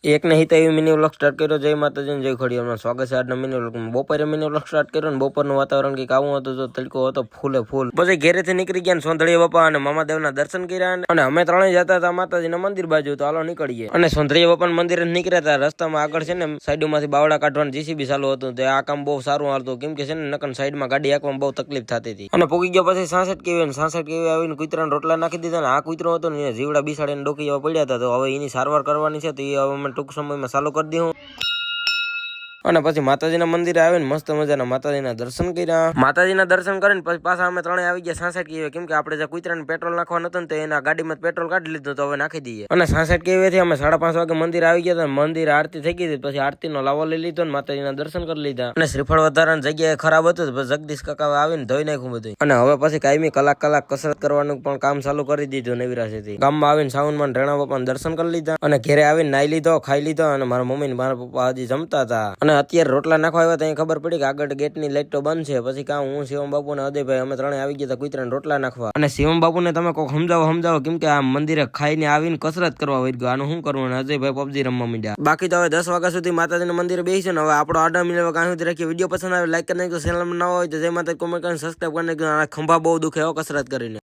એક નહીં તો એવી મિની વ્લોગ સ્ટાર્ટ કર્યો. જય માતાજી જય ખોડિયાર. સ્વાગત છે આજના મિની વ્લોગમાં. બપોરે મિની વ્લોગ સ્ટાર્ટ કર્યો ને બપોરનું વાતાવરણ કંઈક આવું હતું, તો તડકો હતો ફૂલે ફૂલ. પછી ઘેરેથી નીકળી ગયા સોંધળીયા બાપા અને મામાદેવના દર્શન કર્યા અને અમે ત્રણેય જતા હતા માતાજીના મંદિર બાજુ, તો હાલો નીકળીએ. અને સોંધળીયા બાપાના મંદિરે નીકળ્યા હતા. રસ્તામાં આગળ છે ને સાઈડમાંથી બાવડા કાઢવાનું જીસીબી ચાલુ હતું, તો આ કામ બહુ સારું હાલતું, કેમ કે છે ને નકન સાઈડમાં ગાડી હાંકવામાં બહુ તકલીફ થતી હતી. અને પોગી ગયા પછી 66 કેવી આવીને કૂતરાને રોટલા નાખી દીધા. અને આ કૂતરો હતો ને જીવડા બિસાડીને ડોકી પડ્યા હતા, તો હવે એની સારવાર કરવાની છે, તો એ હવે અમે ટૂંક સમયમાં ચાલુ કરી દઉં. અને પછી માતાજીના મંદિરે આવીને મસ્ત મજાના માતાજીના દર્શન કર્યા. માતાજીના દર્શન કરીને પછી પાછા અમે ત્રણેય આવી ગયા 66 કેવી, કેમ કે આપણે જે કૂતરાને પેટ્રોલ નાખવાનું હતું ને, તો એના ગાડીમાં પેટ્રોલ કાઢી લીધું, તો હવે નાખી દઈએ. અને 66 કેવીથી અમે 5:30 વાગે મંદિર આવી ગયા હતા. મંદિર આરતી થઈ ગઈ, પછી આરતીનો લાવો લઈ લીધો ને માતાજીના દર્શન કરી લીધા. અને શ્રીફળ વધારાની જગ્યાએ ખરાબ હતું, તો જગદીશ કાકા આવીને ધોઈ નાખ્યું બધું. અને હવે પછી કાયમી કલાક કસરત કરવાનું પણ કામ ચાલુ કરી દીધું નવીરાશેથી. ગામમાં આવીને સાવનમાં રેણા બાપાના દર્શન કરી લીધા. અને ઘેરે આવીને નાઈ લીધો, ખાઈ લીધો. અને મારા મમ્મી ને મારા પપ્પા હજી જમતા હતા. અને અત્યારે રોટલા નાખવા આવ્યા ત્યાં ખબર પડી કે આગળ ગેટની લાઈટ તો બંધ છે. પછી હું શિવમ બાપુ ને અદયભાઈ અમે ત્રણે આવી ગયા હતા કૂતરાને રોટલા નાખવા. અને શિવમ બાપુ ને તમે કોઈ સમજાવો, કેમ કે આ મંદિરે ખાઈને આવીને કસરત કરવા હોય ગયો. આનું શું કરવું? અને અજયભાઈ પબજી રમવા માંડ્યા. બાકી તો હવે 10 વાગ્યા સુધી માતાજીના મંદિરે બેસી છે ને. હવે આપણો આડા મિનિટ કાંઈ સુધી રાખીએ. વિડીયો પસંદ આવે લાઈક કરી નાખજો. ચેનલ ન હોય તો જય માતા કોમેન્ટ કરીને સબસ્ક્રાઈબ કરી નાખજો. ખંભા બહુ દુખે કસરત કરીને.